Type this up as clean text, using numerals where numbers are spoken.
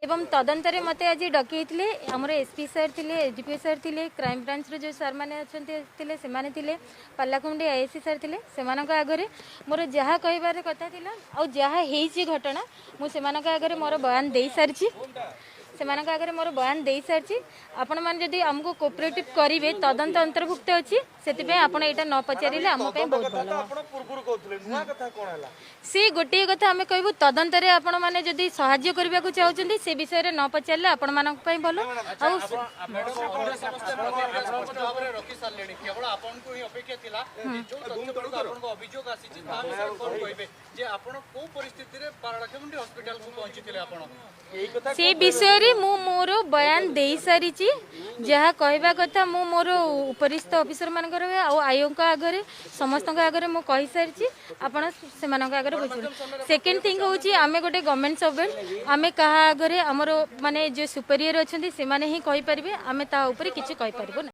एवं तदंतर मते आज डकई आमर एसपी सर थे, एसडीपीओ सर थे, क्राइम ब्रांच जो सर मैंने अच्छे पालाकुंडी आईएससी सर थे से आगे मोर जहाँ कहबार कथा था जहाँ घटना मुझे आगे मोर बयान दे सारी से आगे मोर बयान दे सारी आपण मैंने जदि आमको कोऑपरेटिव करेंगे तदंत अंतर्भुक्त अच्छी से आपड़ यहाँ न पचारे आम बहुत भल सी गोटे कथा आम कहूँ तदंतर आपण मैंने जदि साहाय्य करने को चाहते से विषय में न पचारे आपण मान भल से विषय मु मोर बयान दे सारी जहाँ कहवा कथा मु मोर उपरिस्थ ऑफिसर मान आयो आगे समस्त आगे मुझे कही सारी आपण से आगे बुझे सेकेंड थिंग हूँ आम गोटे गवर्नमेंट सर्वेंट आम क्या आगे आमर माने जो सुपेरियर अच्छा से ही कहीपर आम ता किसी कहीपर